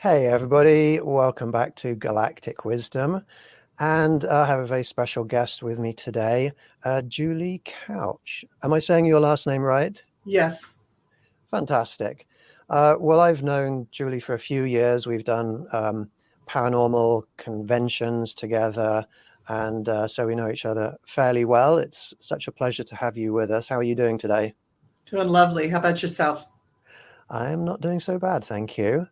Hey everybody, welcome back to Galactic Wisdom. And I have a very special guest with me today, Juli Couch. Am I saying your last name right? Yes. Fantastic. Well, I've known Juli for a few years. We've done paranormal conventions together, and so we know each other fairly well. It's such a pleasure to have you with us. How are you doing today? Doing lovely. How about yourself? I am not doing so bad, thank you.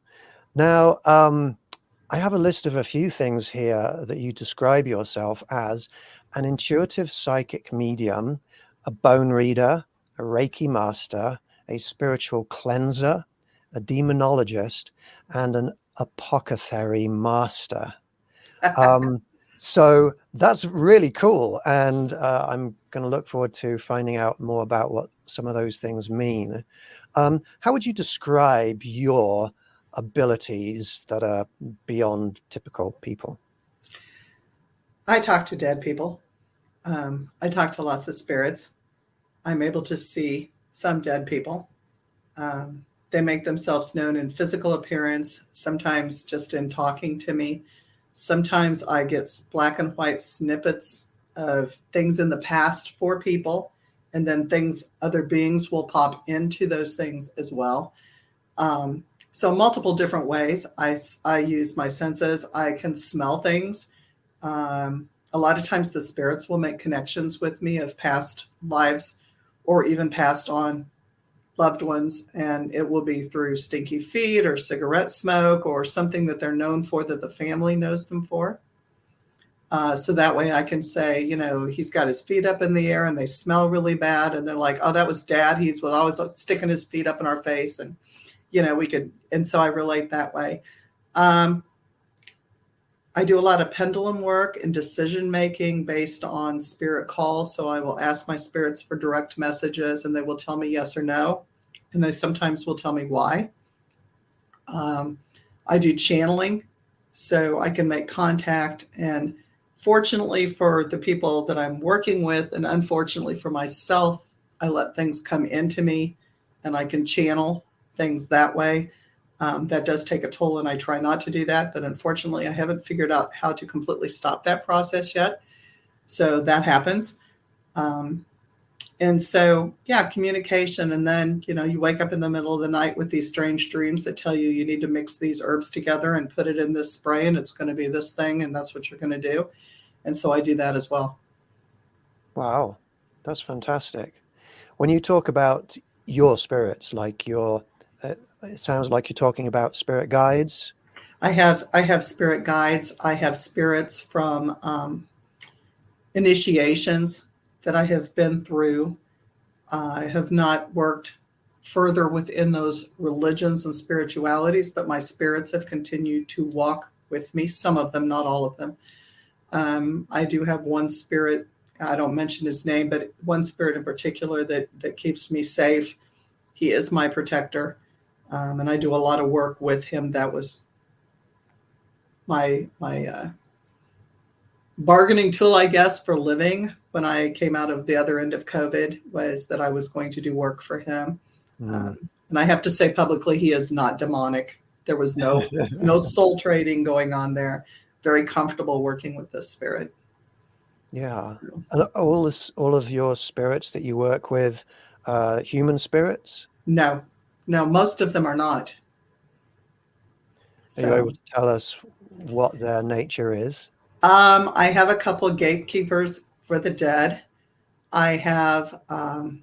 Now, I have a list of a few things here that you describe yourself as: an intuitive psychic medium, a bone reader, a Reiki master, a spiritual cleanser, a demonologist, and an apothecary master. Um, so that's really cool. And I'm going to look forward to finding out more about what some of those things mean. How would you describe your abilities that are beyond typical people? I talk to dead people. I talk to lots of spirits. I'm able to see some dead people. They make themselves known in physical appearance, sometimes just in talking to me. Sometimes I get black and white snippets of things in the past for people, and then things, other beings will pop into those things as well. So multiple different ways. I use my senses. I can smell things. A lot of times the spirits will make connections with me of past lives or even passed on loved ones. And it will be through stinky feet or cigarette smoke or something that they're known for that the family knows them for. So that way I can say, he's got his feet up in the air and they smell really bad. And they're like, oh, that was dad. He was always sticking his feet up in our face. And we could, and so I relate that way. I do a lot of pendulum work and decision making based on spirit calls. So I will ask my spirits for direct messages and they will tell me yes or no. And they sometimes will tell me why. I do channeling so I can make contact. And fortunately for the people that I'm working with, and unfortunately for myself, I let things come into me and I can channel things that way. That does take a toll, and I try not to do that. But unfortunately, I haven't figured out how to completely stop that process yet. So that happens. And so, yeah, communication. And then, you wake up in the middle of the night with these strange dreams that tell you need to mix these herbs together and put it in this spray, and it's going to be this thing, and that's what you're going to do. And so I do that as well. Wow, that's fantastic. When you talk about your spirits, like it sounds like you're talking about spirit guides. I have spirit guides. I have spirits from initiations that I have been through. I have not worked further within those religions and spiritualities, but my spirits have continued to walk with me. Some of them, not all of them. I do have one spirit. I don't mention his name, but one spirit in particular that keeps me safe. He is my protector. And I do a lot of work with him. That was my bargaining tool, I guess, for living when I came out of the other end of COVID, was that I was going to do work for him. And I have to say publicly, he is not demonic. There was no soul trading going on there. Very comfortable working with this spirit. Yeah. And all of your spirits that you work with, human spirits? No, most of them are not. Are you able So to tell us what their nature is? I have a couple of gatekeepers for the dead. I have an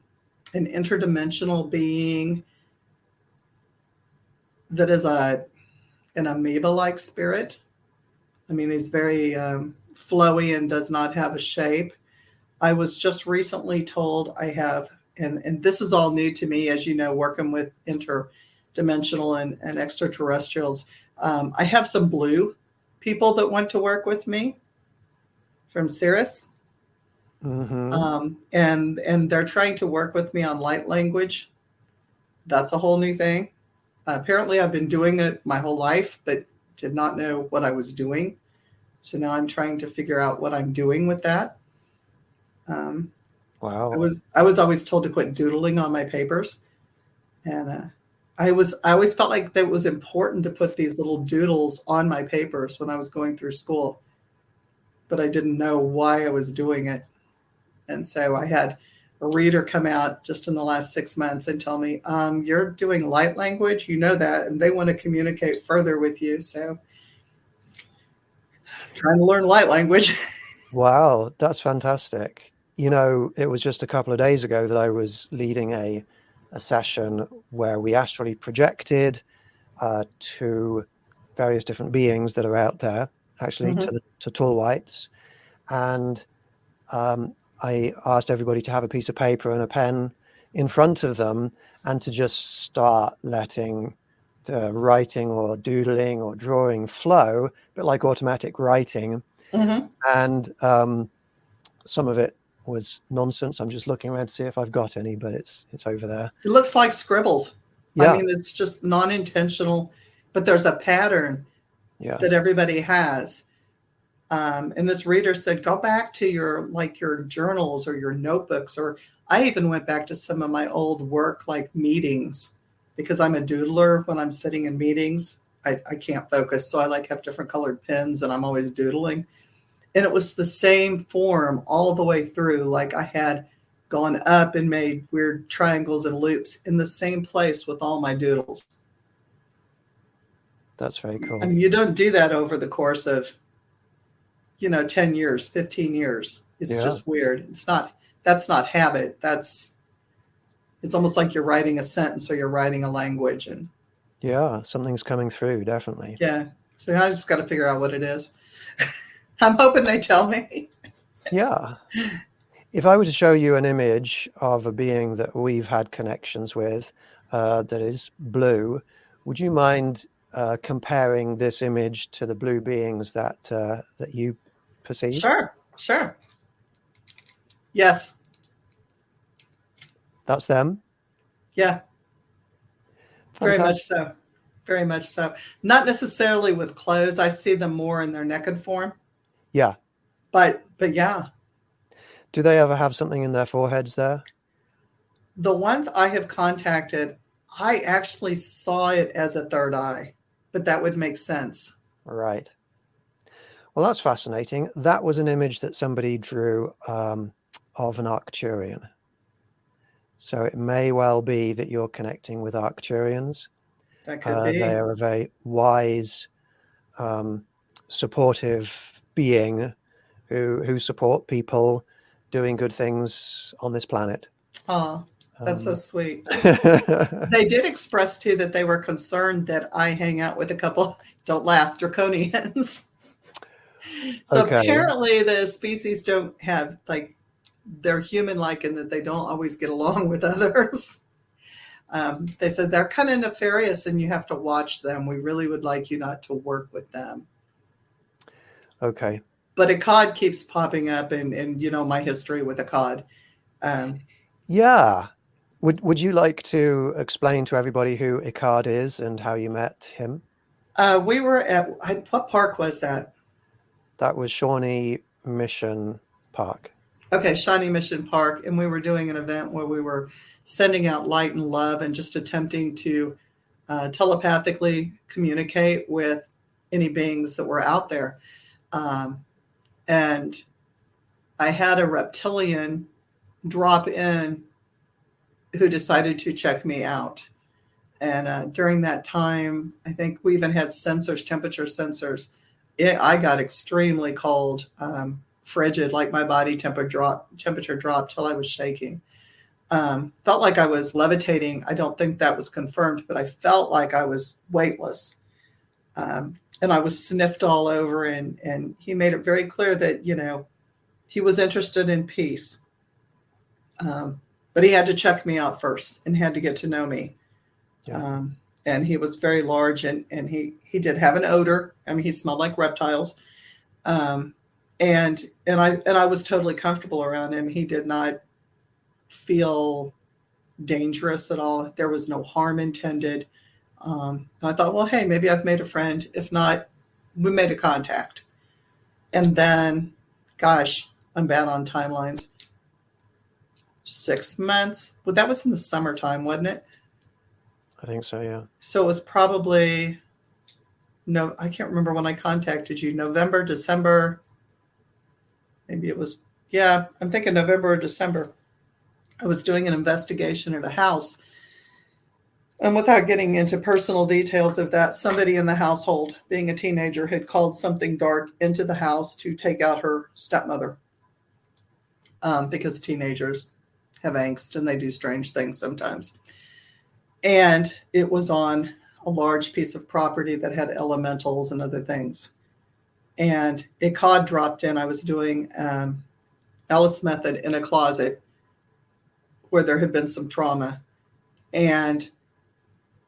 interdimensional being that is an amoeba-like spirit. I mean, he's very flowy and does not have a shape. I was just recently told I have, and this is all new to me, as you know, working with interdimensional and extraterrestrials. I have some blue people that want to work with me from Cirrus. And they're trying to work with me on light language. That's a whole new thing. Apparently, I've been doing it my whole life, but did not know what I was doing. So now I'm trying to figure out what I'm doing with that. Wow. I was always told to quit doodling on my papers, and I always felt like that was important to put these little doodles on my papers when I was going through school, but I didn't know why I was doing it. And so I had a reader come out just in the last 6 months and tell me, you're doing light language, you know that, and they want to communicate further with you. So I'm trying to learn light language. Wow, that's fantastic. You know, it was just a couple of days ago that I was leading a session where we astrally projected to various different beings that are out there, actually Mm-hmm. to tall whites. And I asked everybody to have a piece of paper and a pen in front of them and to just start letting the writing or doodling or drawing flow, a bit like automatic writing. Mm-hmm. And some of it was nonsense. I'm just looking around to see if I've got any, but it's over there. It looks like scribbles. Yeah. I mean, it's just non-intentional, but there's a pattern that everybody has. And this reader said, go back to your journals or your notebooks, or I even went back to some of my old work, like meetings, because I'm a doodler when I'm sitting in meetings. I can't focus. So I have different colored pens and I'm always doodling. And it was the same form all the way through. Like I had gone up and made weird triangles and loops in the same place with all my doodles. That's very cool. I mean, you don't do that over the course of 10 years, 15 years. It's just weird. That's not habit. It's almost like you're writing a sentence or you're writing a language. And yeah, something's coming through, definitely. Yeah. So I just got to figure out what it is. I'm hoping they tell me. Yeah. If I were to show you an image of a being that we've had connections with that is blue, would you mind comparing this image to the blue beings that you perceive? Sure. Yes. That's them? Yeah. Very much so. Very much so. Not necessarily with clothes. I see them more in their naked form. Yeah. But yeah. Do they ever have something in their foreheads there? The ones I have contacted, I actually saw it as a third eye, but that would make sense. Right. Well, that's fascinating. That was an image that somebody drew of an Arcturian. So it may well be that you're connecting with Arcturians. That could be. They are a very wise, supportive being who support people doing good things on this planet. Oh, that's so sweet. They did express too that they were concerned that I hang out with a couple, don't laugh, draconians. So apparently the species don't have, they're human-like in that they don't always get along with others. They said they're kind of nefarious and you have to watch them. We really would like you not to work with them. Okay. But a cod keeps popping up and my history with a cod. Yeah. Would you like to explain to everybody who Icard is and how you met him? We were at, what park was that? That was Shawnee Mission Park. Okay, Shawnee Mission Park. And we were doing an event where we were sending out light and love and just attempting to telepathically communicate with any beings that were out there. And I had a reptilian drop in who decided to check me out. And during that time, I think we even had sensors, temperature sensors. I got extremely cold, frigid, like my body temperature dropped till I was shaking. Felt like I was levitating. I don't think that was confirmed, but I felt like I was weightless. And I was sniffed all over, and he made it very clear that, he was interested in peace. But he had to check me out first and had to get to know me. Yeah. And he was very large and he did have an odor. I mean, he smelled like reptiles. And I was totally comfortable around him. He did not feel dangerous at all. There was no harm intended. I thought, well, hey, maybe I've made a friend. If not, we made a contact. And then, gosh, I'm bad on timelines. 6 months. Well, that was in the summertime, wasn't it? I think so, yeah. So it was probably, no, I can't remember when I contacted you, November, December. Maybe it was, yeah, I'm thinking November or December. I was doing an investigation at a house. And without getting into personal details of that, somebody in the household, being a teenager, had called something dark into the house to take out her stepmother, because teenagers have angst and they do strange things sometimes. And it was on a large piece of property that had elementals and other things. And a cod dropped in. I was doing Ellis method in a closet where there had been some trauma. And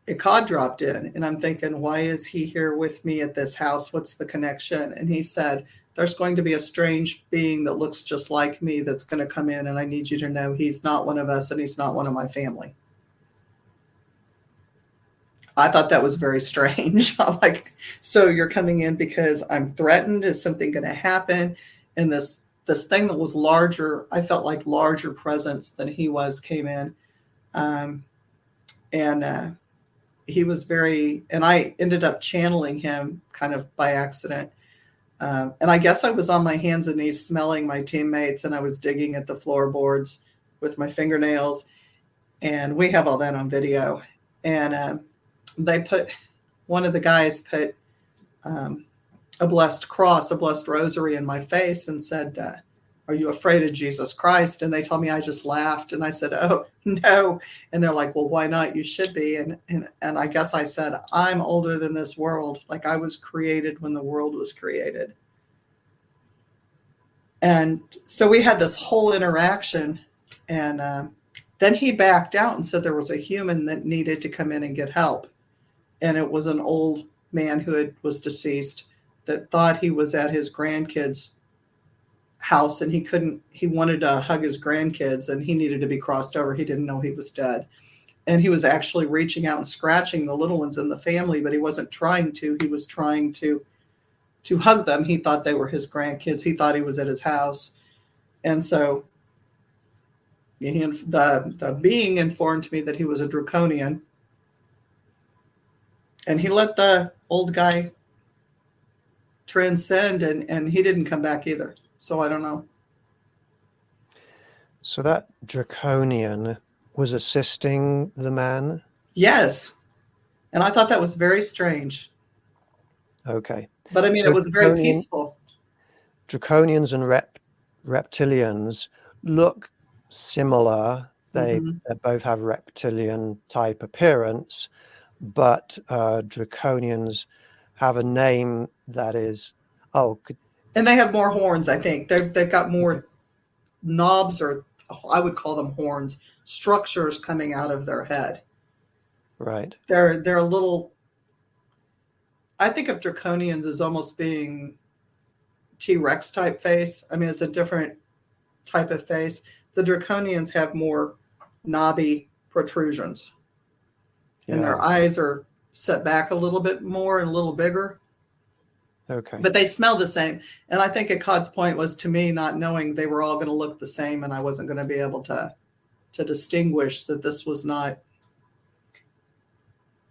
a cod dropped in. And I'm thinking, why is he here with me at this house? What's the connection? And he said, there's going to be a strange being that looks just like me that's going to come in. And I need you to know he's not one of us and he's not one of my family. I thought that was very strange. I'm like, so you're coming in because I'm threatened? Is something going to happen? And this thing that was larger, I felt like larger presence than he was, came in. And he was very, and I ended up channeling him kind of by accident. And I guess I was on my hands and knees smelling my teammates, and I was digging at the floorboards with my fingernails. And we have all that on video. And one of the guys put a blessed cross, a blessed rosary in my face and said, are you afraid of Jesus Christ? And they told me, I just laughed. And I said, oh, no. And they're like, well, why not? You should be. And I guess I said, I'm older than this world. Like, I was created when the world was created. And so we had this whole interaction. And then he backed out and said there was a human that needed to come in and get help. And it was an old man who was deceased that thought he was at his grandkids' house, and he wanted to hug his grandkids, and he needed to be crossed over. He didn't know he was dead. And he was actually reaching out and scratching the little ones in the family, but he wasn't trying to. He was trying to hug them. He thought they were his grandkids. He thought he was at his house. And so the being informed me that he was a draconian. And he let the old guy transcend, and he didn't come back either. So I don't know. So that draconian was assisting the man? Yes. And I thought that was very strange. Okay. But I mean, it was very peaceful. Draconians and reptilians look similar. They both have reptilian type appearance, but draconians have a name that is, and they have more horns, I think. They've got more knobs, or I would call them horns, structures coming out of their head. Right. They're a little, I think of draconians as almost being T-Rex type face. I mean, it's a different type of face. The draconians have more knobby protrusions. Yeah. And their eyes are set back a little bit more and a little bigger. Okay. But they smell the same. And I think Akkad's point was, to me, not knowing they were all going to look the same, and I wasn't going to be able to distinguish that this was not,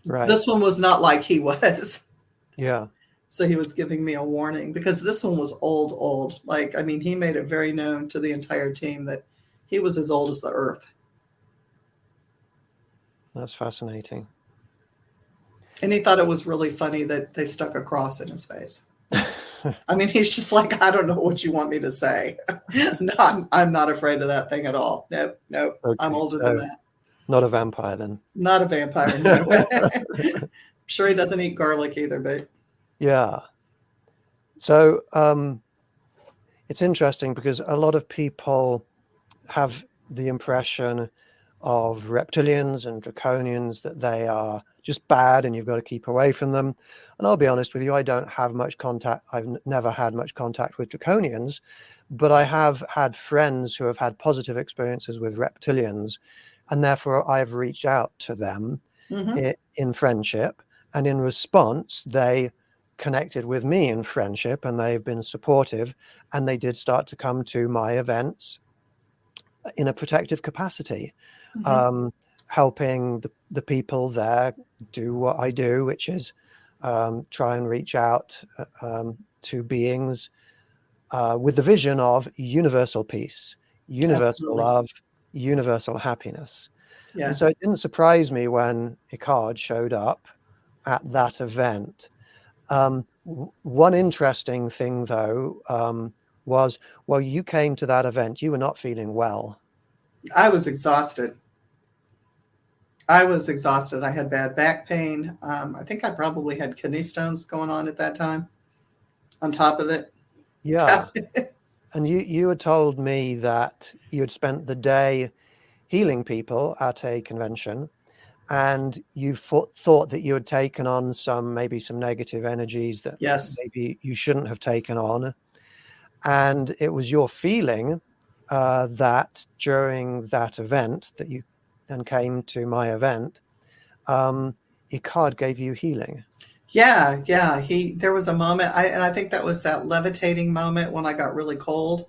right. This one was not like he was. Yeah. So he was giving me a warning, because this one was old. Like, I mean, he made it very known to the entire team that he was as old as the earth. That's fascinating. And he thought it was really funny that they stuck a cross in his face. I mean, he's just like, I don't know what you want me to say. No, I'm not afraid of that thing at all. Nope. Okay, I'm older than that. Not a vampire then? Not a vampire, no. I'm sure he doesn't eat garlic either, but... Yeah. So it's interesting, because a lot of people have the impression of reptilians and draconians that they are just bad and you've got to keep away from them. And I'll be honest with you, I don't have much contact. I've never had much contact with draconians, but I have had friends who have had positive experiences with reptilians, and therefore I've reached out to them in friendship, and in response they connected with me in friendship, and they've been supportive, and they did start to come to my events in a protective capacity. helping the people there do what I do, which is try and reach out to beings with the vision of universal peace, universal Absolutely. love, universal happiness. And Yeah. so it didn't surprise me when Icard showed up at that event. One interesting thing, though, was, well, you came to that event, you were not feeling well. I was exhausted. I was exhausted. I had bad back pain. I think I probably had kidney stones going on at that time on top of it. Yeah. And you had told me that you had spent the day healing people at a convention, and you thought that you had taken on maybe some negative energies that Yes. maybe you shouldn't have taken on. And it was your feeling that during that event that you then came to my event, Icard gave you healing. Yeah, yeah. There was a moment, and I think that was that levitating moment when I got really cold.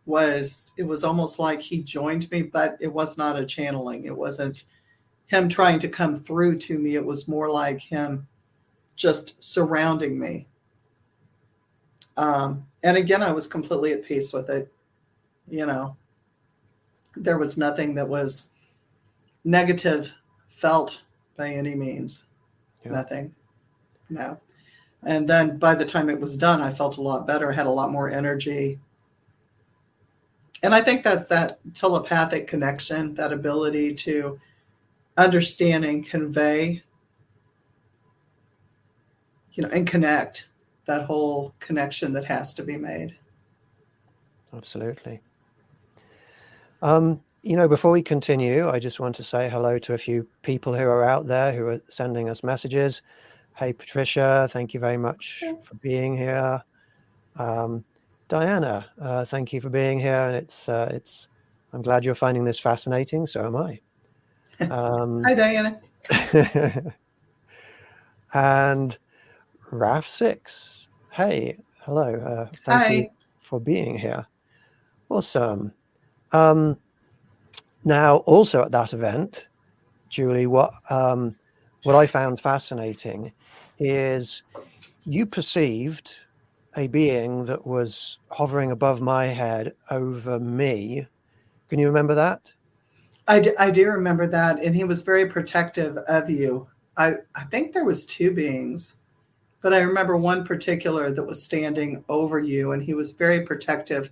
It was almost like he joined me, but it was not a channeling. It wasn't him trying to come through to me. It was more like him just surrounding me. And again, I was completely at peace with it. You know, there was nothing that was negative felt by any means. Yeah. Nothing. No. And then by the time it was done, I felt a lot better, had a lot more energy. And I think that's that telepathic connection, that ability to understand and convey, and connect, that whole connection that has to be made. Absolutely. Before we continue, I just want to say hello to a few people who are out there who are sending us messages. Hey, Patricia, thank you very much for being here. Diana, thank you for being here. And I'm glad you're finding this fascinating. So am I. Hi, Diana. And Raf6, hey, hello. Thank you for being here. Awesome. Now, also at that event, Julie, what I found fascinating is you perceived a being that was hovering above my head over me. Can you remember that? I do remember that, and he was very protective of you. I think there was two beings, but I remember one particular that was standing over you, and he was very protective.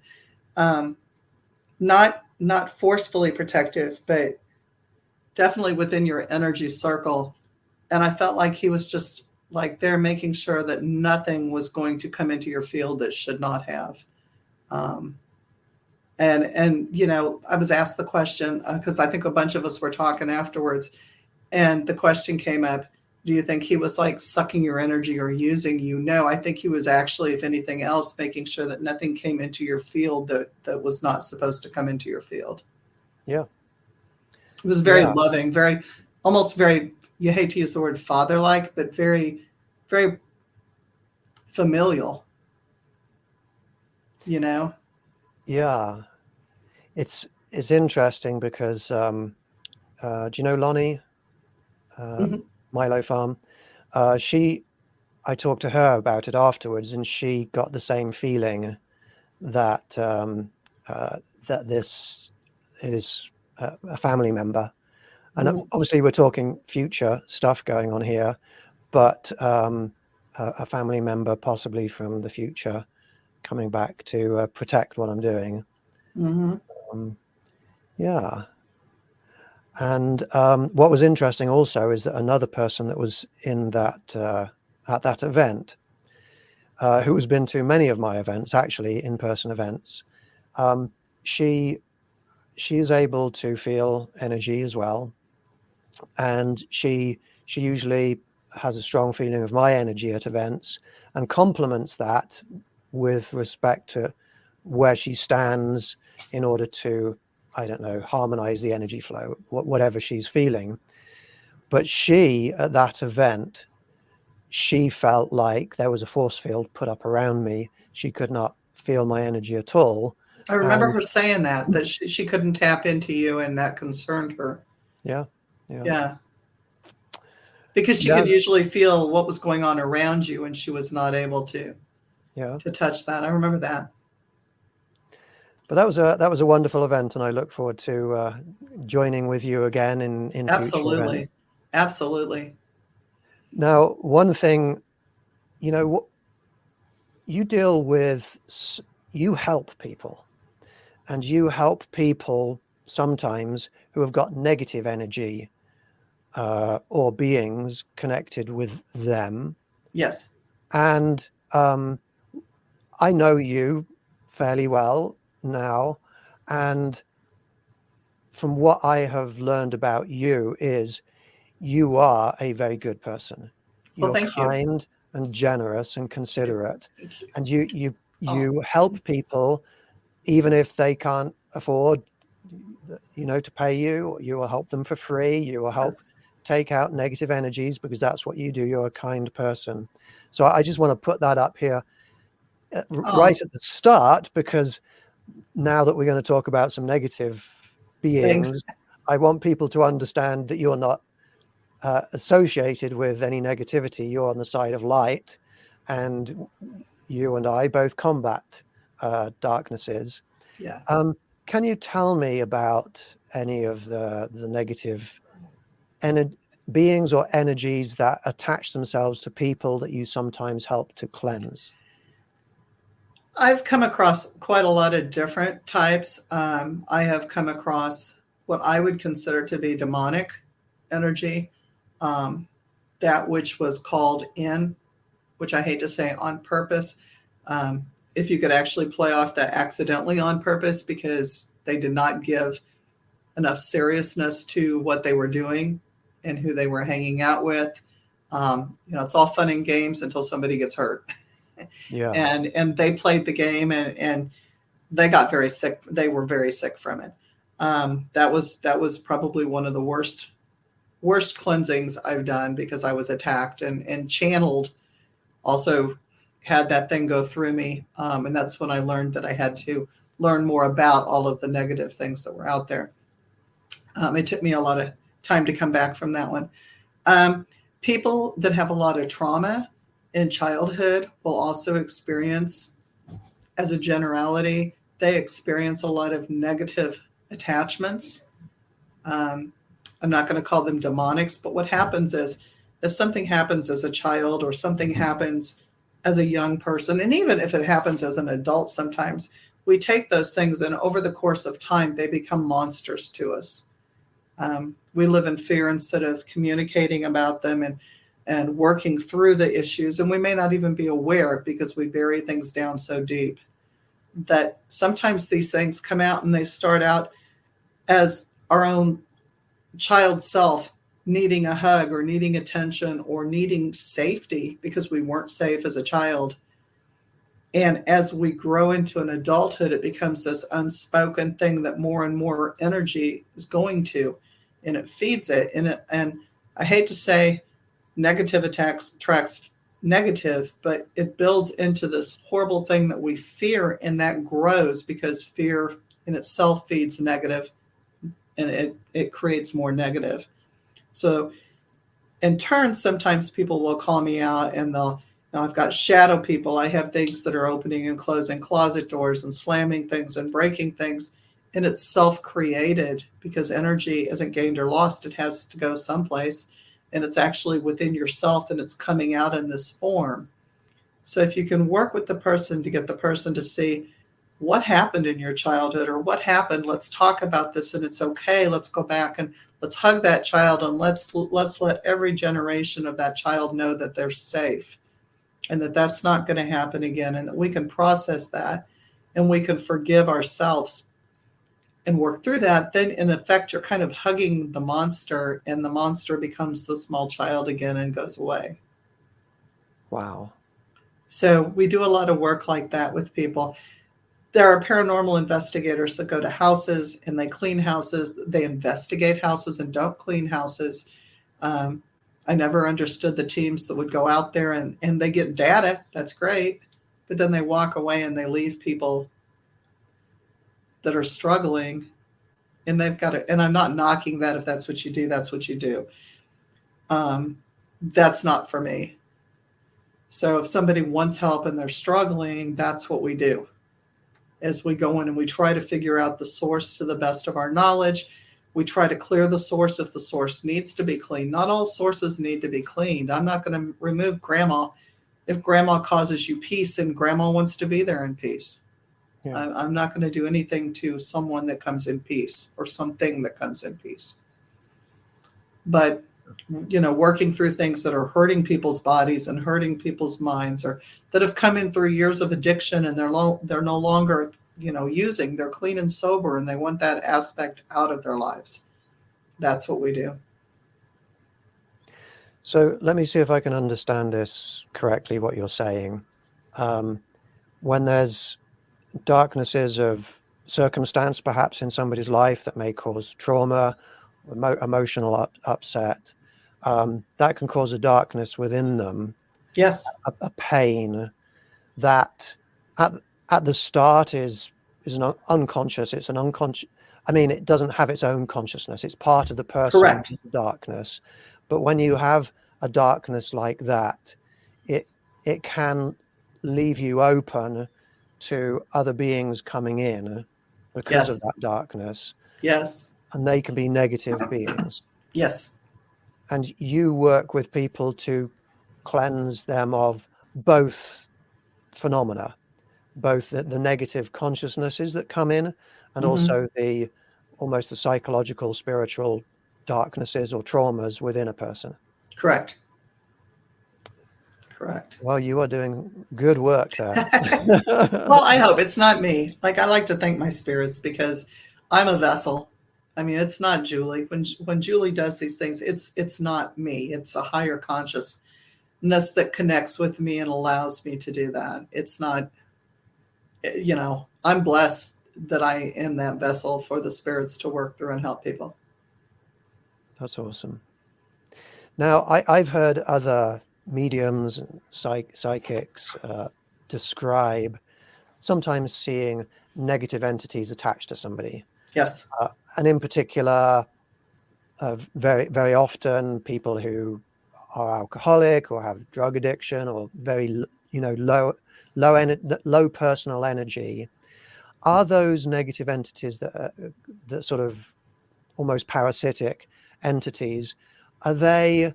Not forcefully protective, but definitely within your energy circle. And I felt like he was just like there making sure that nothing was going to come into your field that should not have. And I was asked the question because I think a bunch of us were talking afterwards, and the question came up, do you think he was like sucking your energy or using you? No, I think he was actually, if anything else, making sure that nothing came into your field that was not supposed to come into your field. Yeah. It was very loving, almost very, you hate to use the word father-like, but very, very familial, Yeah. It's interesting because, do you know Lonnie? Milo Farm? I talked to her about it afterwards, and she got the same feeling that that this is a family member. And obviously we're talking future stuff going on here, but a family member possibly from the future coming back to protect what I'm doing. Yeah. And what was interesting also is that another person that was in that at that event, who has been to many of my events, actually in-person events, she is able to feel energy as well, and she usually has a strong feeling of my energy at events and complements that with respect to where she stands in order to, I don't know, harmonize the energy flow, whatever she's feeling. But she, at that event, she felt like there was a force field put up around me. She could not feel my energy at all. I remember her saying that she couldn't tap into you, and that concerned her. Yeah. Yeah. Yeah. Because she Yeah. could usually feel what was going on around you, and she was not able Yeah. to touch that. I remember that. But that was a wonderful event, and I look forward to joining with you again in future Absolutely. events. Absolutely. Now, one thing, you know, you deal with, you help people, and you help people sometimes who have got negative energy or beings connected with them. Yes. And I know you fairly well now, and from what I have learned about you is you are a very good person. Well, You're thank you. kind and generous and considerate, Thank you. and Oh, you help people even if they can't afford, to pay you. You will help them for free. You will help yes. take out negative energies because that's what you do. You're a kind person. So I just want to put that up here Oh, right at the start, because now that we're going to talk about some negative thanks. beings, I want people to understand that you're not associated with any negativity. You're on the side of light, and you and I both combat darknesses. Yeah. Can you tell me about any of the negative beings or energies that attach themselves to people that you sometimes help to cleanse? I've come across quite a lot of different types. I have come across what I would consider to be demonic energy, um, that which was called in, which I hate to say on purpose. If you could actually play off that accidentally on purpose because they did not give enough seriousness to what they were doing and who they were hanging out with. It's all fun and games until somebody gets hurt. Yeah. And they played the game, and they got very sick. They were very sick from it. That was probably one of the worst cleansings I've done because I was attacked and channeled. Also had that thing go through me, and that's when I learned that I had to learn more about all of the negative things that were out there. It took me a lot of time to come back from that one. Um, People that have a lot of trauma in childhood will also experience, as a generality, they experience a lot of negative attachments. Um, I'm not going to call them demonics, but what happens is if something happens as a child or something happens as a young person, and even if it happens as an adult, sometimes we take those things and over the course of time, they become monsters to us. We live in fear instead of communicating about them and working through the issues. And we may not even be aware because we bury things down so deep that sometimes these things come out and they start out as our own child self needing a hug or needing attention or needing safety because we weren't safe as a child. And as we grow into an adulthood, it becomes this unspoken thing that more and more energy is going to, and it feeds it. And I hate to say negative attacks attracts negative, but it builds into this horrible thing that we fear, and that grows because fear in itself feeds negative, and it creates more negative. So in turn, sometimes people will call me out and I've got shadow people. I have things that are opening and closing closet doors and slamming things and breaking things. And it's self-created because energy isn't gained or lost. It has to go someplace, and it's actually within yourself, and it's coming out in this form. So if you can work with the person to get the person to see what happened in your childhood or what happened, let's talk about this, and it's okay. Let's go back and let's hug that child, and let's let every generation of that child know that they're safe and that that's not going to happen again, and that we can process that and we can forgive ourselves and work through that. Then in effect you're kind of hugging the monster, and the monster becomes the small child again and goes away. Wow. So we do a lot of work like that with people. There are paranormal investigators that go to houses and they clean houses. They investigate houses and don't clean houses. Um, I never understood the teams that would go out there and they get data. That's great. But then they walk away and they leave people that are struggling and they've got it. And I'm not knocking that. If that's what you do, that's what you do. That's not for me. So if somebody wants help and they're struggling, that's what we do. As we go in and we try to figure out the source to the best of our knowledge. We try to clear the source if the source needs to be cleaned. Not all sources need to be cleaned. I'm not going to remove grandma. If grandma causes you peace and grandma wants to be there in peace. Yeah. I'm not going to do anything to someone that comes in peace or something that comes in peace. But, working through things that are hurting people's bodies and hurting people's minds, or that have come in through years of addiction and they're no longer, using, they're clean and sober and they want that aspect out of their lives. That's what we do. So let me see if I can understand this correctly, what you're saying. When there's darknesses of circumstance, perhaps in somebody's life that may cause trauma, emotional upset, that can cause a darkness within them. Yes. A pain that at the start is an unconscious. It's an unconscious. I mean, it doesn't have its own consciousness. It's part of the person's Correct. Darkness. But when you have a darkness like that, it can leave you open to other beings coming in because of that darkness. Yes. And they can be negative beings. Yes. And you work with people to cleanse them of both phenomena, both the negative consciousnesses that come in and also almost the psychological, spiritual darknesses or traumas within a person. Correct. Well, you are doing good work there. Well, I hope it's not me. Like, I like to thank my spirits because I'm a vessel. I mean, it's not Juli. When Juli does these things, it's not me. It's a higher consciousness that connects with me and allows me to do that. It's not, I'm blessed that I am that vessel for the spirits to work through and help people. That's awesome. Now, I've heard other mediums and psychics describe sometimes seeing negative entities attached to somebody. Yes. And in particular, very, very often people who are alcoholic or have drug addiction or very, low personal energy, are those negative entities that sort of almost parasitic entities, are they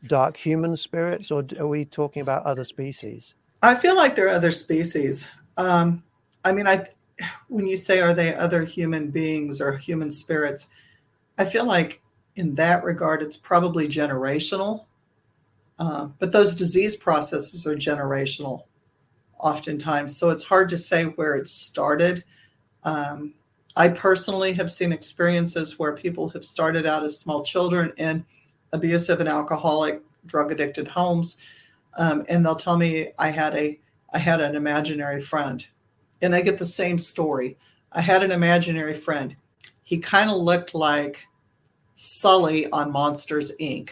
dark human spirits, or are we talking about other species? I feel like there are other species. When you say, are they other human beings or human spirits, I feel like in that regard, it's probably generational. But those disease processes are generational oftentimes. So it's hard to say where it started. I personally have seen experiences where people have started out as small children in abusive and alcoholic, drug addicted homes. And they'll tell me I had an imaginary friend. And I get the same story. I had an imaginary friend. He kind of looked like Sully on Monsters, Inc.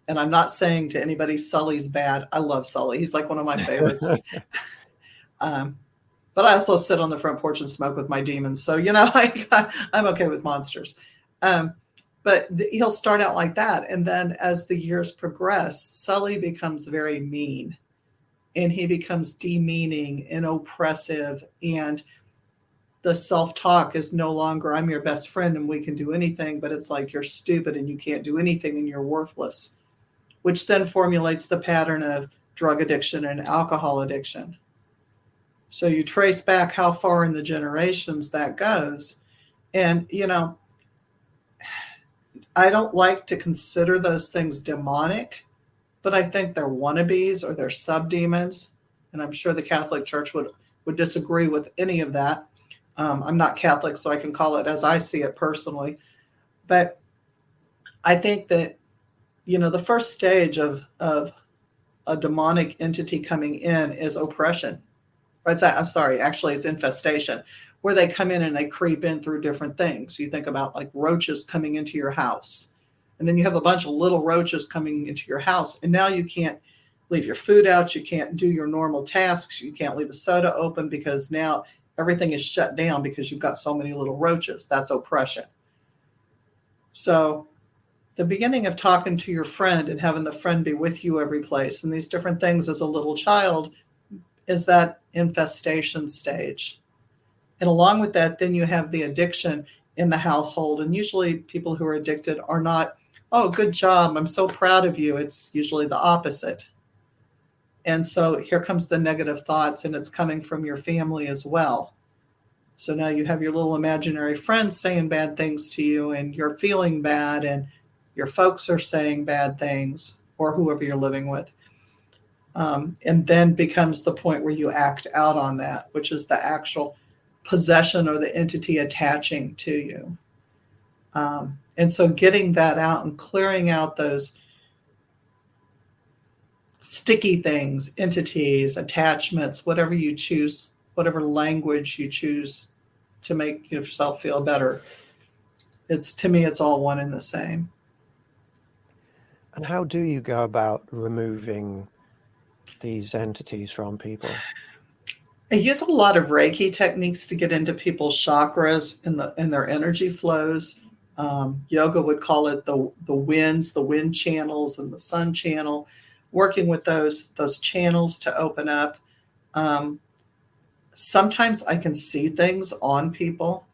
And I'm not saying to anybody Sully's bad. I love Sully. He's like one of my favorites. But I also sit on the front porch and smoke with my demons. So, I'm okay with monsters. But he'll start out like that. And then as the years progress, Sully becomes very mean. And he becomes demeaning and oppressive. And the self-talk is no longer, I'm your best friend and we can do anything. But it's like, you're stupid and you can't do anything and you're worthless. Which then formulates the pattern of drug addiction and alcohol addiction. So you trace back how far in the generations that goes. And, I don't like to consider those things demonic, but I think they're wannabes or they're subdemons. And I'm sure the Catholic Church would disagree with any of that. I'm not Catholic, so I can call it as I see it personally. But I think that, the first stage of a demonic entity coming in is oppression. It's infestation, where they come in and they creep in through different things. You think about like roaches coming into your house, and then you have a bunch of little roaches coming into your house, and now you can't leave your food out. You can't do your normal tasks. You can't leave a soda open because now everything is shut down because you've got so many little roaches. That's oppression. So the beginning of talking to your friend and having the friend be with you every place and these different things as a little child is that infestation stage. And along with that, then you have the addiction in the household. And usually people who are addicted are not, oh, good job, I'm so proud of you. It's usually the opposite. And so here comes the negative thoughts, and it's coming from your family as well. So now you have your little imaginary friends saying bad things to you, and you're feeling bad, and your folks are saying bad things, or whoever you're living with. And then becomes the point where you act out on that, which is the actual possession or the entity attaching to you. And so getting that out and clearing out those sticky things, entities, attachments, whatever you choose, whatever language you choose to make yourself feel better. To me, it's all one and the same. And how do you go about removing these entities from people? I use a lot of Reiki techniques to get into people's chakras and their energy flows. Yoga would call it the winds, the wind channels, and the sun channel. Working with those channels to open up. Sometimes I can see things on people,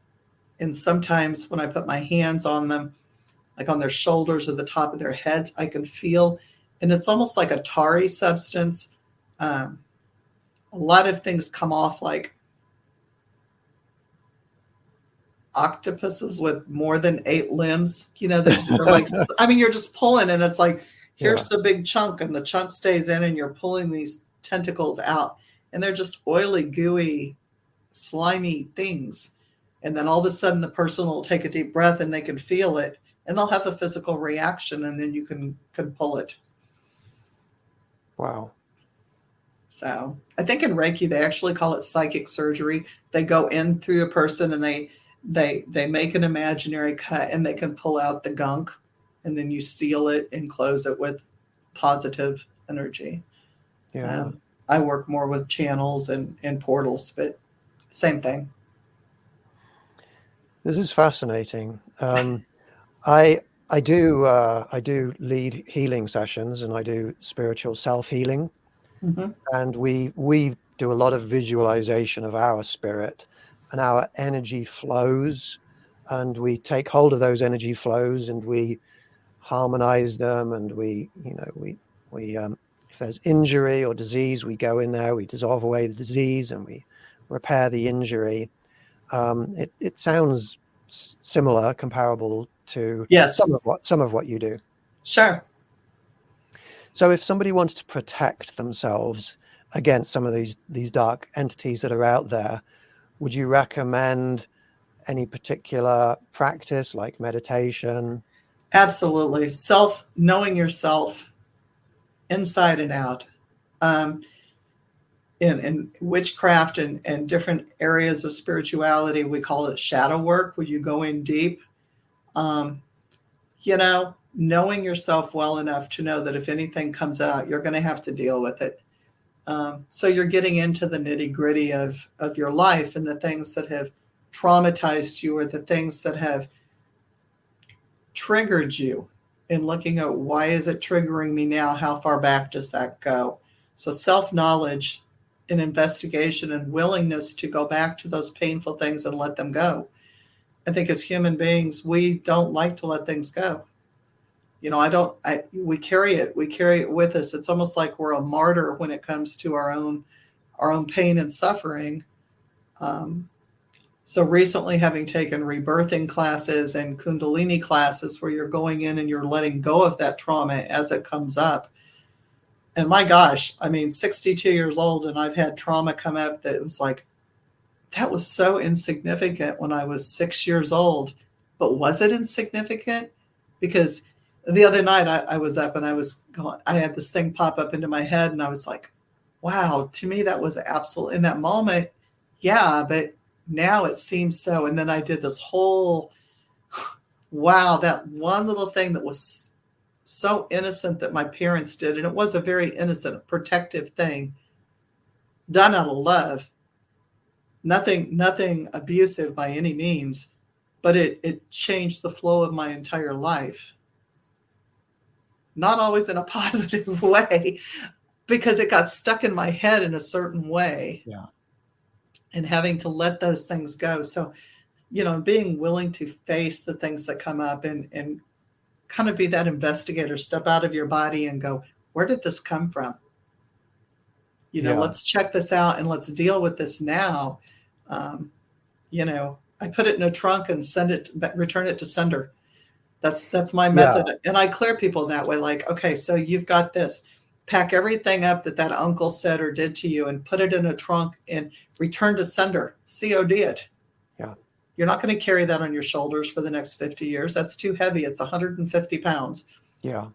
and sometimes when I put my hands on them, like on their shoulders or the top of their heads, I can feel, and it's almost like a tarry substance. A lot of things come off like octopuses with more than 8 limbs. They just are like, I mean, you're just pulling, and it's like, here's the big chunk, and the chunk stays in, and you're pulling these tentacles out, and they're just oily, gooey, slimy things. And then all of a sudden the person will take a deep breath and they can feel it, and they'll have a physical reaction, and then you can pull it. Wow. So I think in Reiki, they actually call it psychic surgery. They go in through a person and they make an imaginary cut, and they can pull out the gunk, and then you seal it and close it with positive energy. Yeah. I work more with channels and portals, but same thing. This is fascinating. I do lead healing sessions, and I do spiritual self-healing. Mm-hmm. And we do a lot of visualization of our spirit and our energy flows, and we take hold of those energy flows and we harmonize them, and we if there's injury or disease, we go in there, we dissolve away the disease, and we repair the injury. It sounds similar, comparable to Yes. some of what you do. Sure. So if somebody wants to protect themselves against some of these dark entities that are out there, would you recommend any particular practice like meditation? Absolutely. Knowing yourself inside and out. In witchcraft and different areas of spirituality, we call it shadow work, where you go in deep. Knowing yourself well enough to know that if anything comes out, you're going to have to deal with it. So you're getting into the nitty gritty of your life, and the things that have traumatized you, or the things that have triggered you, and looking at why is it triggering me now? How far back does that go? So self-knowledge and investigation and willingness to go back to those painful things and let them go. I think as human beings, we don't like to let things go. We carry it with us. It's almost like we're a martyr when it comes to our own pain and suffering. So recently, having taken rebirthing classes and Kundalini classes, where you're going in and you're letting go of that trauma as it comes up. And my gosh, 62 years old, and I've had trauma come up that it was like, that was so insignificant when I was 6 years old. But was it insignificant? Because the other night I was up and I had this thing pop up into my head, and I was like, wow, to me that was absolute in that moment. Yeah, but now it seems so. And then I did this whole, wow, that one little thing that was so innocent that my parents did. And it was a very innocent, protective thing done out of love. Nothing abusive by any means, but it changed the flow of my entire life. Not always in a positive way, because it got stuck in my head in a certain way. Yeah. And having to let those things go. So, being willing to face the things that come up and kind of be that investigator, step out of your body and go, where did this come from? Yeah. Let's check this out and let's deal with this now. I put it in a trunk and return it to sender. That's my method. Yeah. And I clear people that way. Like, okay, so you've got this. Pack everything up that uncle said or did to you and put it in a trunk and return to sender. COD it. Yeah. You're not going to carry that on your shoulders for the next 50 years. That's too heavy. It's 150 pounds. Yeah.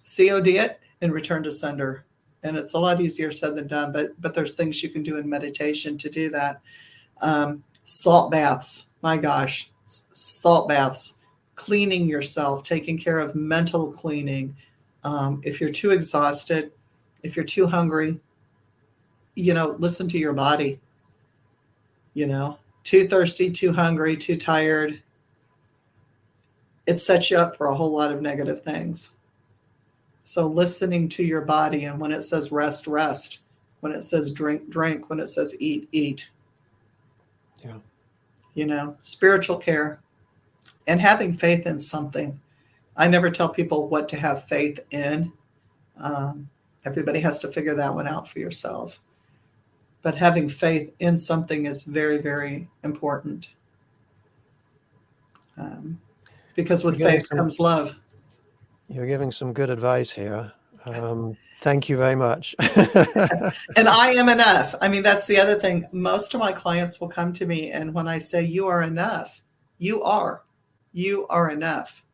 COD it and return to sender. And it's a lot easier said than done, but there's things you can do in meditation to do that. Salt baths. My gosh. Salt baths. Cleaning yourself, taking care of mental cleaning. If you're too exhausted, if you're too hungry, listen to your body. Too thirsty, too hungry, too tired. It sets you up for a whole lot of negative things. So listening to your body, and when it says rest, rest. When it says drink, drink. When it says eat, eat. Yeah. Spiritual care and having faith in something. I never tell people what to have faith in. Everybody has to figure that one out for yourself. But having faith in something is very, very important. Because with faith comes love. You're giving some good advice here. Thank you very much. And I am enough. I mean, that's the other thing. Most of my clients will come to me, and when I say you are enough, you are enough.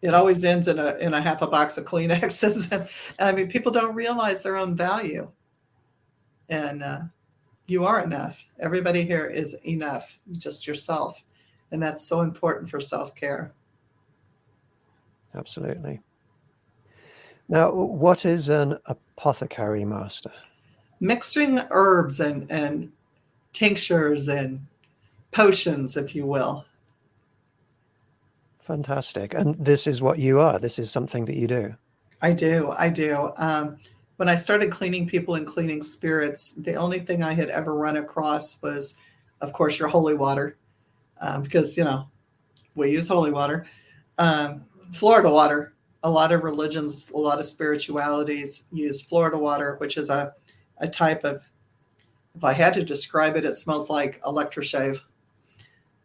It always ends in a half a box of Kleenexes. And I mean, people don't realize their own value. And you are enough. Everybody here is enough, just yourself. And that's so important for self-care. Absolutely. Now, what is an apothecary master? Mixing herbs and tinctures and potions, if you will. Fantastic. And this is what you are. This is something that you do. I do. When I started cleaning people and cleaning spirits, the only thing I had ever run across was, of course, your holy water, because, we use holy water. Florida water. A lot of religions, a lot of spiritualities use Florida water, which is a type of, if I had to describe it, it smells like electroshave.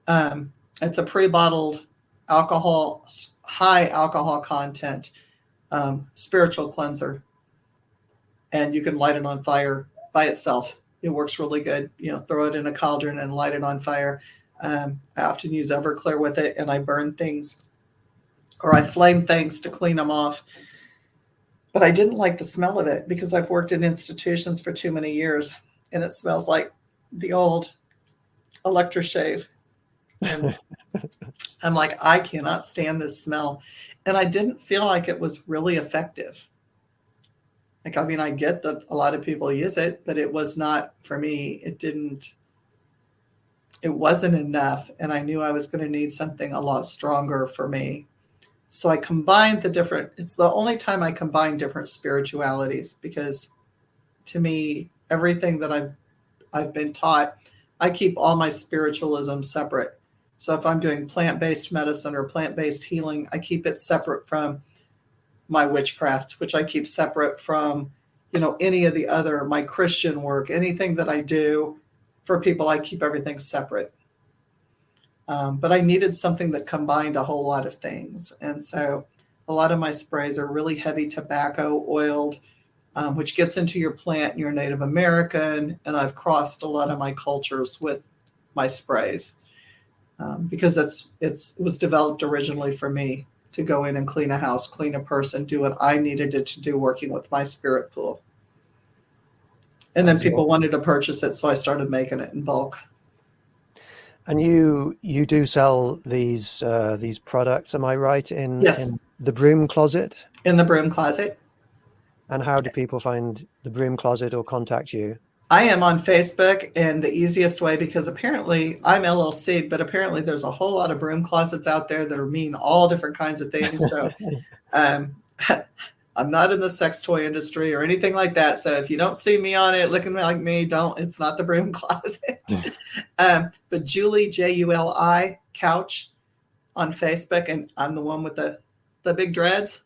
It's a pre-bottled alcohol, high alcohol content, spiritual cleanser. And you can light it on fire by itself. It works really good. Throw it in a cauldron and light it on fire. I often use Everclear with it, and I burn things or I flame things to clean them off. But I didn't like the smell of it because I've worked in institutions for too many years, and it smells like the old electroshave. And I'm like, I cannot stand this smell. And I didn't feel like it was really effective. Like, I mean, I get that a lot of people use it, but it was not for me. It wasn't enough. And I knew I was going to need something a lot stronger for me. So I combined it's the only time I combine different spiritualities, because to me, everything that I've been taught, I keep all my spiritualism separate. So if I'm doing plant-based medicine or plant-based healing, I keep it separate from my witchcraft, which I keep separate from, any of the other, my Christian work, anything that I do for people, I keep everything separate. But I needed something that combined a whole lot of things. And so a lot of my sprays are really heavy tobacco oiled, which gets into your plant and your Native American. And I've crossed a lot of my cultures with my sprays because it was developed originally for me to go in and clean a house, clean a person, do what I needed it to do working with my spirit pool. And then people wanted to purchase it, so I started making it in bulk. And you do sell these products, am I right? Yes. In the broom closet? In the broom closet. And how do people find the broom closet or contact you? I am on Facebook, and the easiest way, because apparently I'm LLC, but apparently there's a whole lot of broom closets out there that are mean all different kinds of things. So um, I'm not in the sex toy industry or anything like that. So if you don't see me on it looking like me, it's not the broom closet. But Juli, Juli Couch on Facebook, and I'm the one with the big dreads.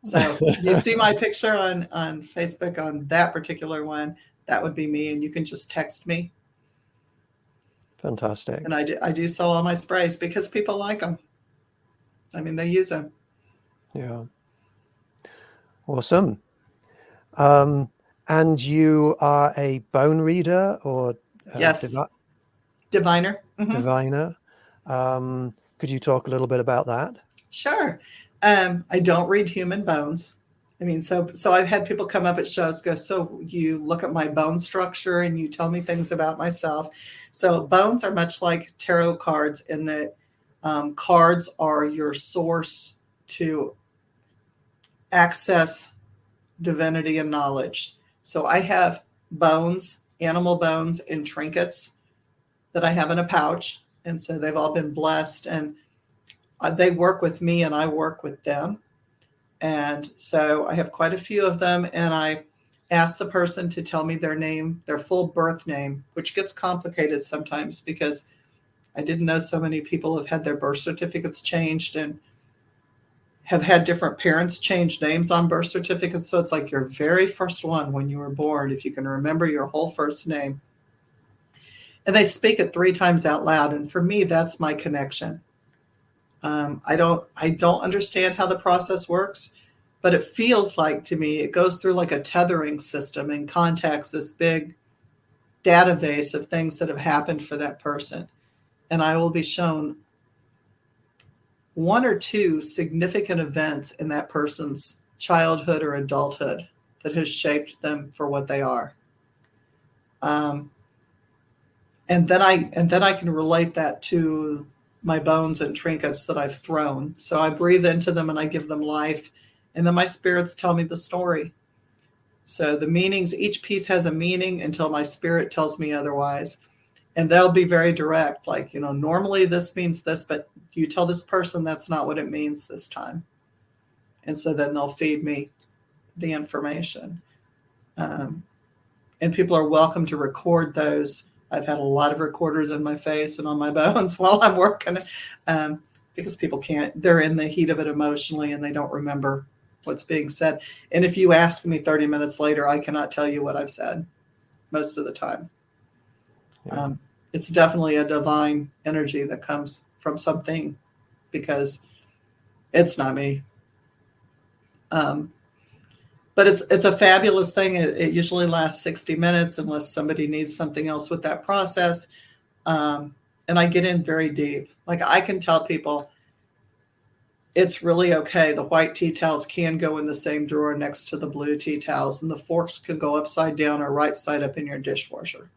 So you see my picture on Facebook on that particular one, that would be me, and you can just text me. Fantastic. And I do sell all my sprays because people like them. I mean, they use them. Yeah. Awesome. And you are a bone reader or Yes, diviner. Mm-hmm. Diviner. Could you talk a little bit about that? Sure. I don't read human bones. I mean, so I've had people come up at shows, go, so you look at my bone structure and you tell me things about myself. So bones are much like tarot cards in that cards are your source to access divinity and knowledge. So I have bones, animal bones, and trinkets that I have in a pouch. And so they've all been blessed, and they work with me and I work with them. And so I have quite a few of them, and I ask the person to tell me their name, their full birth name, which gets complicated sometimes because I didn't know so many people have had their birth certificates changed and have had different parents change names on birth certificates. So it's like your very first one when you were born, if you can remember your whole first name. And they speak it 3 times out loud. And for me, that's my connection. I don't understand how the process works, but it feels like to me, it goes through like a tethering system and contacts this big database of things that have happened for that person. And I will be shown 1 or 2 significant events in that person's childhood or adulthood that has shaped them for what they are. And then I can relate that to my bones and trinkets that I've thrown. So I breathe into them and I give them life. And then my spirits tell me the story. So the meanings, each piece has a meaning until my spirit tells me otherwise. And they'll be very direct. Like, normally this means this, but you tell this person that's not what it means this time. And so then they'll feed me the information. And people are welcome to record those. I've had a lot of recorders in my face and on my bones while I'm working because people they're in the heat of it emotionally and they don't remember what's being said. And if you ask me 30 minutes later, I cannot tell you what I've said most of the time. Yeah. It's definitely a divine energy that comes from something because it's not me. But it's a fabulous thing. It usually lasts 60 minutes unless somebody needs something else with that process. And I get in very deep. Like I can tell people it's really okay. The white tea towels can go in the same drawer next to the blue tea towels, and the forks could go upside down or right side up in your dishwasher.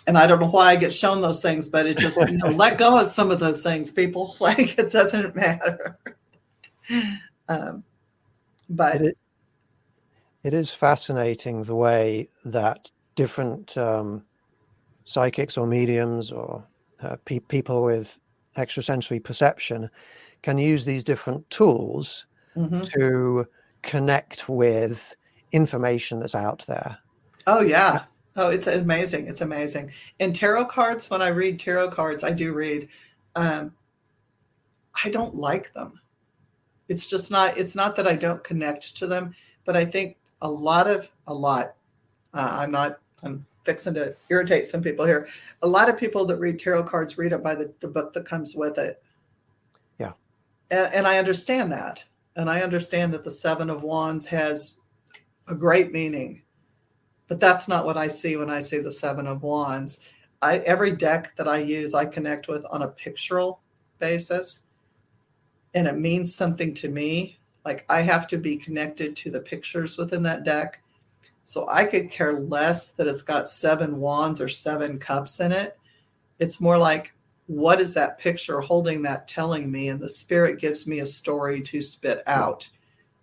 And I don't know why I get shown those things, but it just, let go of some of those things, people. Like it doesn't matter. But it is fascinating the way that different psychics or mediums or people with extrasensory perception can use these different tools to connect with information that's out there. Oh, yeah. Oh, it's amazing. It's amazing. And tarot cards, when I read tarot cards, I do read, I don't like them. It's not that I don't connect to them, but I think I'm fixing to irritate some people here. A lot of people that read tarot cards read it by the book that comes with it. Yeah. And I understand that. And I understand that the 7 of Wands has a great meaning, but that's not what I see when I see the 7 of Wands. Every deck that I use, I connect with on a pictorial basis, and it means something to me. Like I have to be connected to the pictures within that deck. So I could care less that it's got 7 wands or 7 cups in it. It's more like, what is that picture holding that telling me? And the spirit gives me a story to spit out.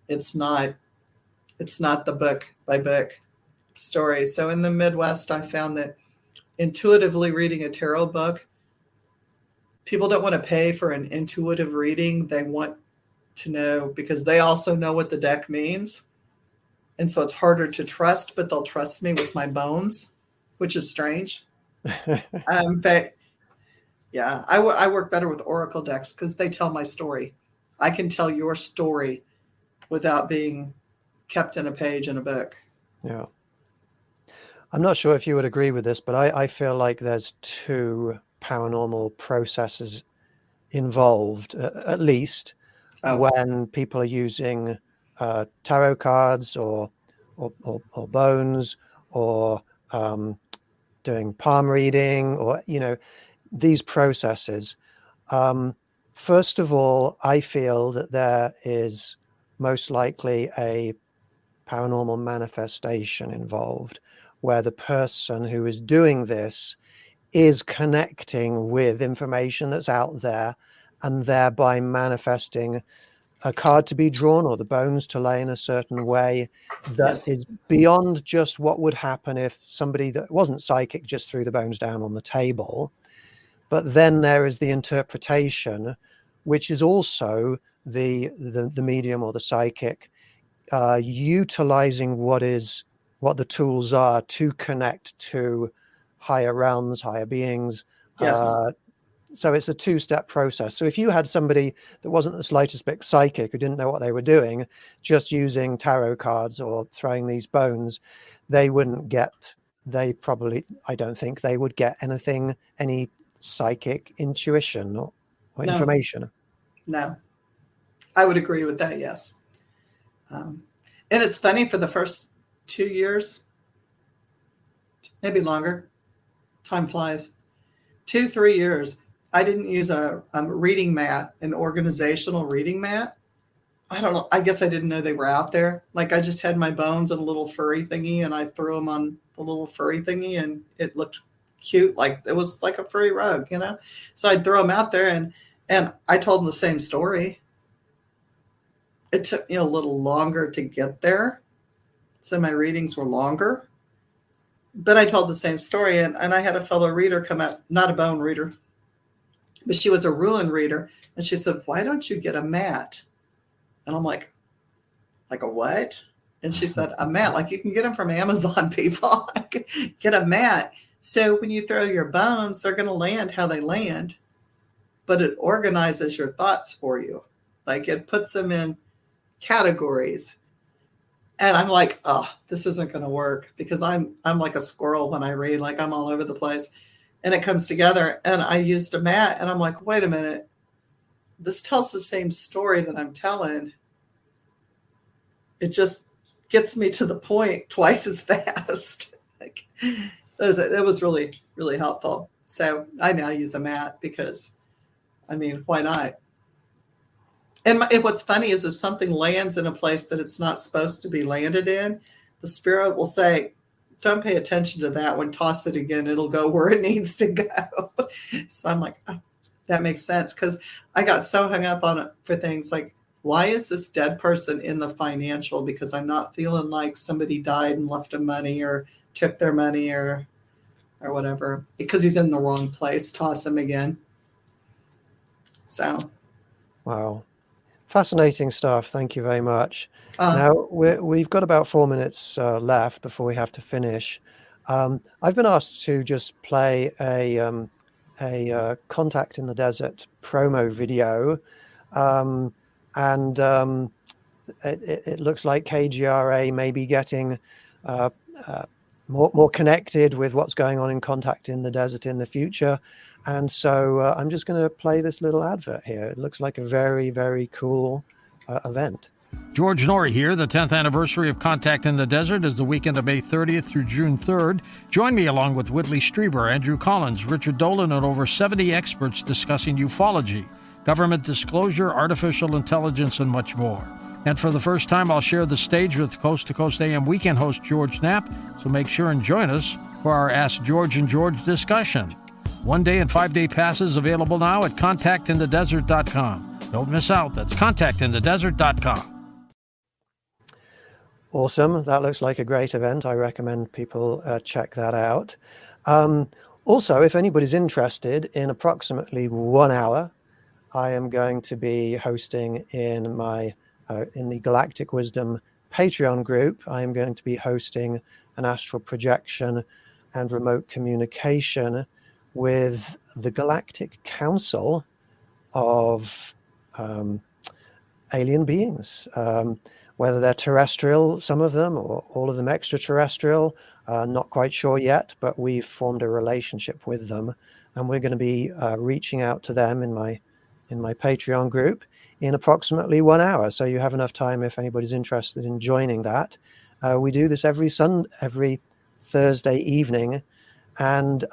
It's not the book by book stories. So in the Midwest, I found that intuitively reading a tarot book, people don't want to pay for an intuitive reading. They want to know because they also know what the deck means. And so it's harder to trust, but they'll trust me with my bones, which is strange. But yeah, I work better with oracle decks because they tell my story. I can tell your story without being kept in a page in a book. Yeah. I'm not sure if you would agree with this, but I feel like there's two paranormal processes involved, at least when people are using tarot cards or bones or doing palm reading or, these processes. First of all, I feel that there is most likely a paranormal manifestation involved where the person who is doing this is connecting with information that's out there and thereby manifesting a card to be drawn or the bones to lay in a certain way that is beyond just what would happen if somebody that wasn't psychic just threw the bones down on the table. But then there is the interpretation, which is also the medium or the psychic utilizing what the tools are to connect to higher realms, higher beings. So it's a two-step process. So if you had somebody that wasn't the slightest bit psychic, who didn't know what they were doing, just using tarot cards or throwing these bones, I don't think they would get any psychic intuition or information. No, I would agree with that. Yes. And it's funny, for the first 2 years, maybe longer, time flies, 2-3 years, I didn't use a reading mat, an organizational reading mat. I don't know. I guess I didn't know they were out there. Like, I just had my bones and a little furry thingy, and I threw them on the little furry thingy, and it looked cute. Like, it was like a furry rug, So I'd throw them out there, and I told them the same story. It took me a little longer to get there. So my readings were longer. But I told the same story, and I had a fellow reader come up, not a bone reader, but she was a ruin reader. And she said, "Why don't you get a mat?" And I'm like a what? And she said, "A mat, like you can get them from Amazon, people. Get a mat. So when you throw your bones, they're going to land how they land, but it organizes your thoughts for you. Like, it puts them in categories." And I'm like, oh, this isn't going to work, because I'm like a squirrel when I read. Like, I'm all over the place, and it comes together. And I used a mat, and I'm like, wait a minute, this tells the same story that I'm telling. It just gets me to the point twice as fast. Like, it was really, really helpful. So I now use a mat because, why not? And what's funny is if something lands in a place that it's not supposed to be landed in, the spirit will say, "Don't pay attention to that one. Toss it again. It'll go where it needs to go." So I'm like, oh, that makes sense. Because I got so hung up on it for things like, why is this dead person in the financial? Because I'm not feeling like somebody died and left them money or took their money or whatever. Because he's in the wrong place. Toss him again. So. Wow. Fascinating stuff. Thank you very much. Now, we've got about 4 minutes left before we have to finish. I've been asked to just play a Contact in the Desert promo video. It looks like KGRA may be getting more connected with what's going on in Contact in the Desert in the future. And so I'm just going to play this little advert here. It looks like a very, very cool event. George Norrie here. The 10th anniversary of Contact in the Desert is the weekend of May 30th through June 3rd. Join me along with Whitley Strieber, Andrew Collins, Richard Dolan, and over 70 experts discussing ufology, government disclosure, artificial intelligence, and much more. And for the first time, I'll share the stage with Coast to Coast AM weekend host George Knapp, so make sure and join us for our Ask George and George discussion. 1-day and 5-day passes available now at contactinthedesert.com. Don't miss out. That's contactinthedesert.com. Awesome. That looks like a great event. I recommend people check that out. Also, if anybody's interested, in approximately 1 hour, I am going to be hosting in the Galactic Wisdom Patreon group. I am going to be hosting an astral projection and remote communication with the Galactic Council of alien beings, whether they're terrestrial, some of them, or all of them extraterrestrial. Not quite sure yet, but we've formed a relationship with them, and we're going to be reaching out to them in my Patreon group in approximately 1 hour. So you have enough time if anybody's interested in joining that. We do this every Thursday evening, and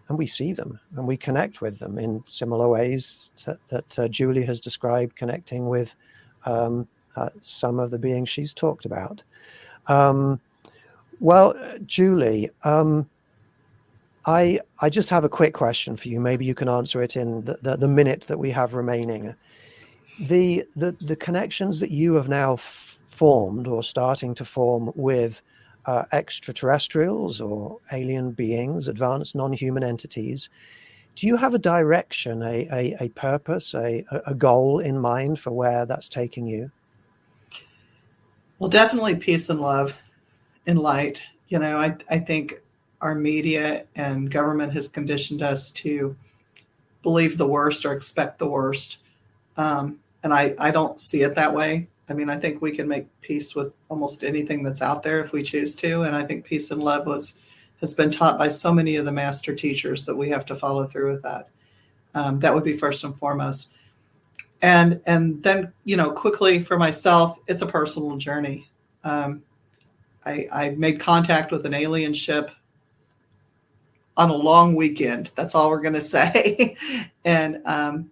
we see them and we connect with them in similar ways that Juli has described, connecting with some of the beings she's talked about. Well, Juli, I just have a quick question for you. Maybe you can answer it in the minute that we have remaining. The connections that you have now formed or starting to form with extraterrestrials or alien beings, advanced non-human entities, do you have a direction, a purpose, a goal in mind for where that's taking you? Well, definitely peace and love and light. You know, I think our media and government has conditioned us to believe the worst or expect the worst. And I don't see it that way. I mean, I think we can make peace with almost anything that's out there if we choose to. And I think peace and love has been taught by so many of the master teachers that we have to follow through with that. That would be first and foremost. And then, you know, quickly for myself, it's a personal journey. I made contact with an alien ship on a long weekend. That's all we're going to say. And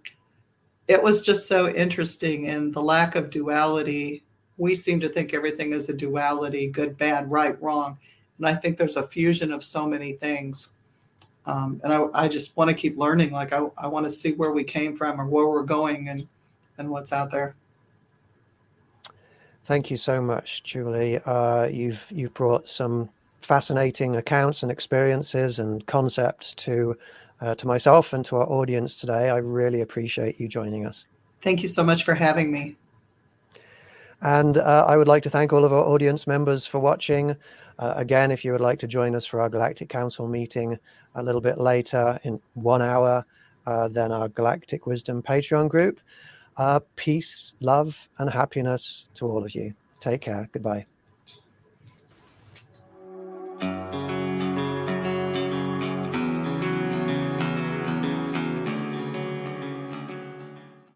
it was just so interesting. And the lack of duality, we seem to think everything is a duality, good, bad, right, wrong. And I think there's a fusion of so many things. And I just want to keep learning. Like I want to see where we came from or where we're going and what's out there. Thank you so much, Juli. You've brought some fascinating accounts and experiences and concepts to myself and to our audience today. I really appreciate you joining us. Thank you so much for having me. And I would like to thank all of our audience members for watching. Again, if you would like to join us for our Galactic Council meeting a little bit later in 1 hour, then our Galactic Wisdom Patreon group. Peace, love, and happiness to all of you. Take care. Goodbye.